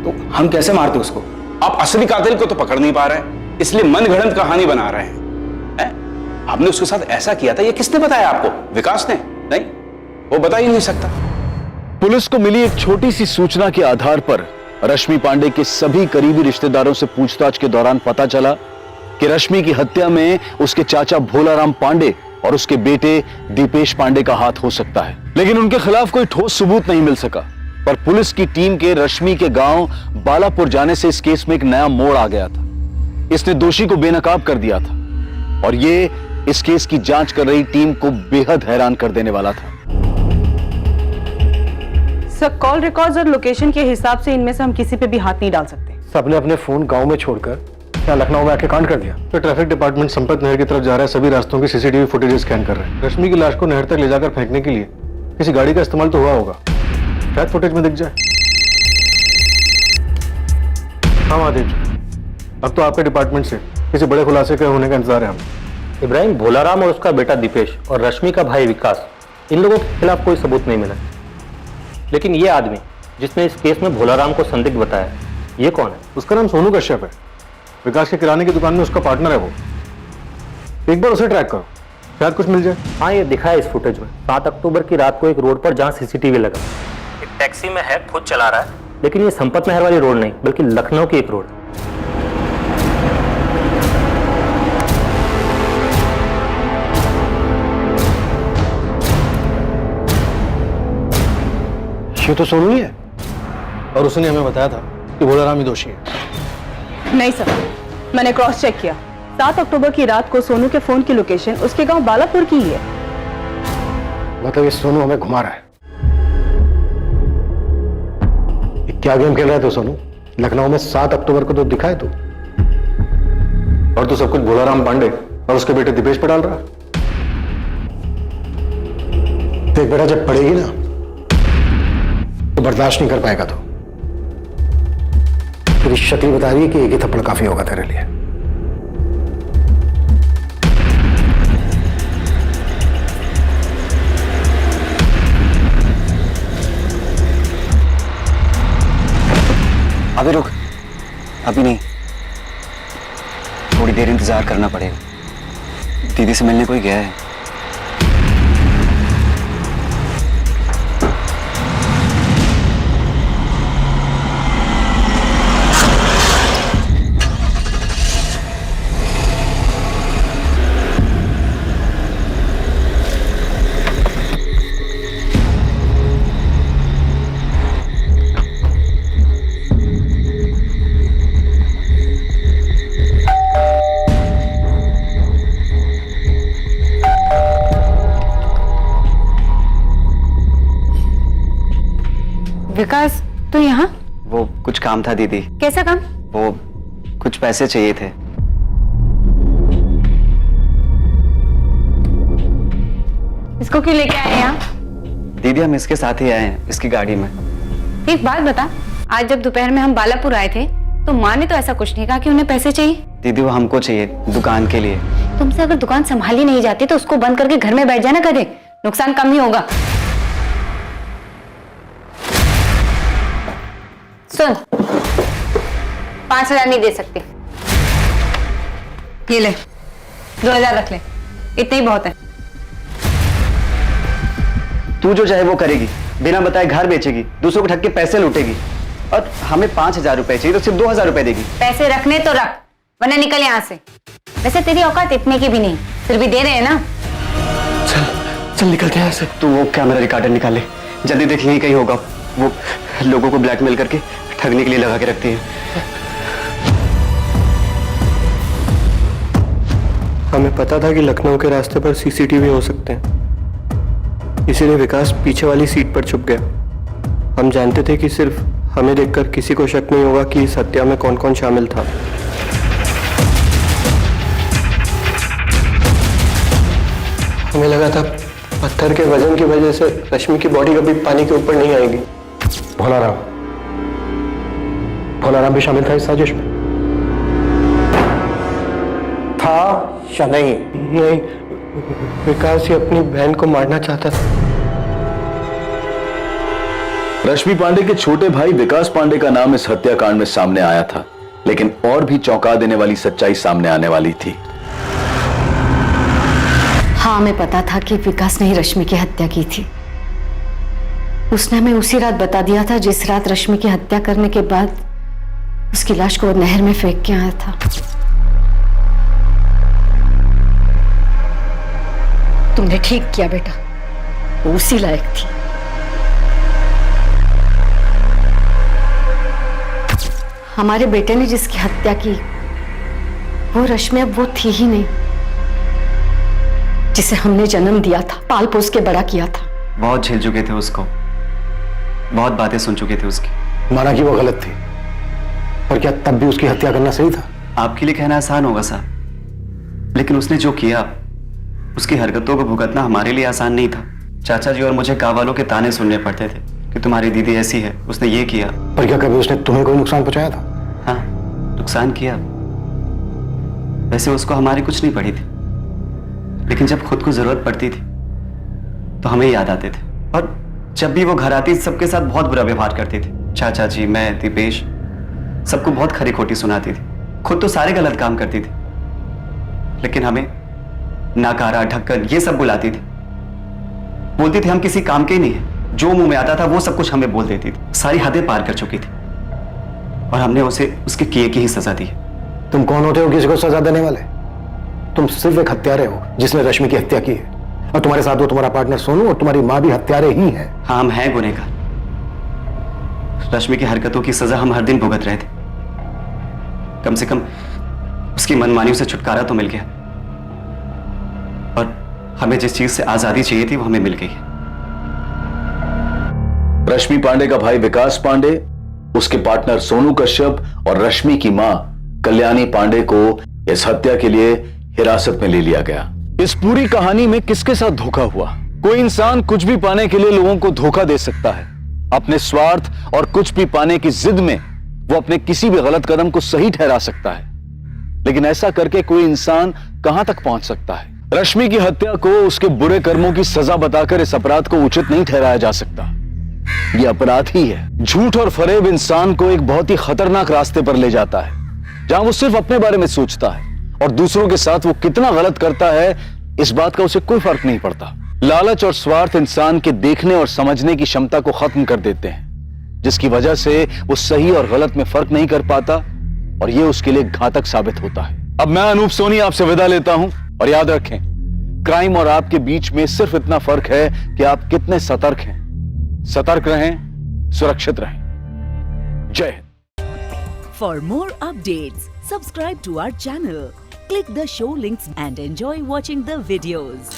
तो हम कैसे मारते उसको? आप असली कातिल को तो पकड़ नहीं पा रहे हैं। इसलिए मनगढ़ंत कहानी बना रहे हैं। आपने उसके साथ ऐसा किया था, ये किसने बताया आपको? विकास ने? नहीं, वो बता ही नहीं सकता। पुलिस को मिली एक छोटी सी सूचना के आधार पर रश्मि पांडे के सभी करीबी रिश्तेदारों से पूछताछ के दौरान पता चला कि रश्मि की हत्या में उसके चाचा भोलाराम पांडे और उसके बेटे दीपेश पांडे का हाथ हो सकता है, लेकिन उनके खिलाफ कोई ठोस सबूत नहीं मिल सका। पर पुलिस की टीम के रश्मि के गांव बालापुर जाने से इस केस में एक नया मोड़ आ गया था। इसने दोषी को बेनकाब कर दिया था और ये इस केस की जांच कर रही टीम को बेहद हैरान कर देने वाला था। सर, कॉल रिकॉर्ड्स और लोकेशन के हिसाब से इनमें से हम किसी पे भी हाथ नहीं डाल सकते। सबने अपने फोन गांव में छोड़कर क्या लखनऊ में आके कांड कर दिया। तो ट्रैफिक डिपार्टमेंट संपत नहर की तरफ जा रहा है, सभी रास्तों की सीसीटीवी फुटेज स्कैन कर रहे हैं। रश्मि की लाश को नहर तक ले जाकर फेंकने के लिए किसी गाड़ी का इस्तेमाल तो हुआ होगा, शायद फुटेज में दिख जाए। हाँ महादेव, अब तो आपके डिपार्टमेंट से किसी बड़े खुलासे के होने का इंतजार है हमें। इब्राहिम, भोलाराम और उसका बेटा दीपेश और रश्मि का भाई विकास, इन लोगों के खिलाफ कोई सबूत नहीं मिला, लेकिन ये आदमी जिसने इस केस में भोलाराम को संदिग्ध बताया, ये कौन है? उसका नाम सोनू कश्यप है। विकास के किराने की दुकान में उसका पार्टनर है वो। एक बार उसे ट्रैक करो, शायद कुछ मिल जाए। हाँ, ये दिखा है इस फुटेज में। 7 अक्टूबर की रात को एक रोड पर जहाँ सीसीटीवी लगा, एक टैक्सी में है, खुद चला रहा है, लेकिन ये संपत नहर वाली रोड नहीं बल्कि लखनऊ की एक रोड। ये तो सोनू ही है और उसने हमें बताया था कि भोलाराम ही दोषी है। नहीं सर, मैंने क्रॉस चेक किया। 7 अक्टूबर की रात को सोनू के फोन की लोकेशन उसके गांव बालापुर की ही है। मतलब ये सोनू हमें घुमा रहा है। ये क्या गेम खेल रहा है तो सोनू? लखनऊ में 7 अक्टूबर को तो दिखा है तू, और तो सब कुछ भोलाराम पांडे और उसके बेटे दीपेश पर डाल रहा है। देख बेटा, जब पड़ेगी ना तो बर्दाश्त नहीं कर पाएगा। तो तेरी शक्ल बता रही है कि एक ही थप्पड़ काफी होगा तेरे लिए। अभी रुक, अभी नहीं, थोड़ी देर इंतजार करना पड़ेगा। दीदी से मिलने कोई गया है। विकास, तू यहाँ? वो कुछ काम था दीदी। कैसा काम? वो कुछ पैसे चाहिए थे। इसको क्यों लेके आए यहाँ? दीदी हम इसके साथ ही आए हैं, इसकी गाड़ी में। एक बात बता, आज जब दोपहर में हम बालापुर आए थे तो माँ ने तो ऐसा कुछ नहीं कहा कि उन्हें पैसे चाहिए। दीदी वो हमको चाहिए दुकान के लिए। तुमसे अगर दुकान संभाली नहीं जाती तो उसको बंद करके घर में बैठ जाना, कदे नुकसान कम ही होगा। सुन, 5,000 नहीं दे सकती। ये ले, 2,000 रख ले, इतने ही बहुत है। तू जो चाहे वो करेगी, बिना बताए घर बेचेगी, दूसरों को ठग के पैसे लूटेगी, और हमें 5,000 रुपए चाहिए तो सिर्फ 2,000 रुपए देगी। पैसे रखने तो रख, वरना निकल यहाँ से। वैसे तेरी औकात इतने की भी नहीं, फिर भी दे रहे हैं ना। चल निकलते हैं यहाँ से। तू वो कैमरा रिकॉर्डर निकाले, जल्दी देख यही कहीं होगा। वो लोगों को ब्लैकमेल करके ठगने के लिए लगा के रखती है। हमें पता था कि लखनऊ के रास्ते पर सीसीटीवी हो सकते हैं, इसीलिए विकास पीछे वाली सीट पर छुप गया। हम जानते थे कि सिर्फ हमें देखकर किसी को शक नहीं होगा कि इस हत्या में कौन कौन शामिल था। हमें लगा था पत्थर के वजन की वजह से रश्मि की बॉडी कभी पानी के ऊपर नहीं आएगी। भोलाराम भी शामिल था इस साजिश में? था या नहीं? नहीं, विकास ही अपनी बहन को मारना चाहता था। रश्मि पांडे के छोटे भाई विकास पांडे का नाम इस हत्याकांड में सामने आया था, लेकिन और भी चौंका देने वाली सच्चाई सामने आने वाली थी। हाँ, हमें पता था कि विकास ने ही रश्मि की हत्या की थी। उसने हमें उसी रात बता दिया था जिस रात रश्मि की हत्या करने के बाद उसकी लाश को नहर में फेंक के आया था। तुमने ठीक किया बेटा, वो उसी लायक थी। हमारे बेटे ने जिसकी हत्या की वो रश्मि अब वो थी ही नहीं जिसे हमने जन्म दिया था, पाल पोस के बड़ा किया था। बहुत झेल चुके थे उसको, बहुत बातें सुन चुके थे उसकी। माना कि वो गलत थी, पर क्या तब भी उसकी हत्या करना सही था? आपके लिए कहना आसान होगा साहब, लेकिन उसने जो किया, उसकी हरकतों को भुगतना हमारे लिए आसान नहीं था। चाचा जी और मुझे गाँव वालों के ताने सुनने पड़ते थे कि तुम्हारी दीदी ऐसी है, उसने ये किया। पर क्या कभी उसने तुम्हें कोई नुकसान पहुंचाया था? हाँ, नुकसान किया। वैसे उसको हमारी कुछ नहीं पड़ी थी, लेकिन जब खुद को जरूरत पड़ती थी तो हमें याद आते थे। और जब भी वो घर आती सबके साथ बहुत बुरा व्यवहार करती थी। चाचा जी, मैं, दीपेश, सबको बहुत खरी खोटी सुनाती थी। खुद तो सारे गलत काम करती थी, लेकिन हमें नाकारा, ढक्कन ये सब बुलाती थी। बोलती थी हम किसी काम के ही नहीं है। जो मुंह में आता था वो सब कुछ हमें बोल देती थी। सारी हदें पार कर चुकी थी और हमने उसे उसके किए की ही सजा दी। तुम कौन होते हो किसी को सजा देने वाले? तुम सिर्फ एक हत्यारे हो जिसने रश्मि की हत्या की है, और तुम्हारे साथ वो तुम्हारा पार्टनर सोनू और तुम्हारी मां भी हत्यारे ही हैं। हाँ, हम हैं गुनहगार। रश्मि की हरकतों की सजा हम हर दिन भुगत रहे थे। कम से कम उसकी मनमानियों से छुटकारा तो मिल गया, और हमें जिस चीज से आजादी चाहिए थी वो हमें मिल गई है। रश्मि पांडे का भाई विकास पांडे, उसके पार्टनर सोनू कश्यप और रश्मि की मां कल्याणी पांडे को इस हत्या के लिए हिरासत में ले लिया गया। इस पूरी कहानी में किसके साथ धोखा हुआ? कोई इंसान कुछ भी पाने के लिए लोगों को धोखा दे सकता है। अपने स्वार्थ और कुछ भी पाने की जिद में वो अपने किसी भी गलत कदम को सही ठहरा सकता है, लेकिन ऐसा करके कोई इंसान कहां तक पहुंच सकता है? रश्मि की हत्या को उसके बुरे कर्मों की सजा बताकर इस अपराध को उचित नहीं ठहराया जा सकता। यह अपराध ही है। झूठ और फरेब इंसान को एक बहुत ही खतरनाक रास्ते पर ले जाता है, जहां वो सिर्फ अपने बारे में सोचता है और दूसरों के साथ वो कितना गलत करता है इस बात का उसे कोई फर्क नहीं पड़ता। लालच और स्वार्थ इंसान के देखने और समझने की क्षमता को खत्म कर देते हैं, जिसकी वजह से वो सही और गलत में फर्क नहीं कर पाता, और ये उसके लिए घातक साबित होता है। अब मैं अनूप सोनी आपसे विदा लेता हूं, और याद रखें, क्राइम और आपके बीच में सिर्फ इतना फर्क है कि आप कितने सतर्क हैं। सतर्क रहें, सुरक्षित रहें। जय Hind. For more updates, subscribe to our channel, click the show links and enjoy watching the videos.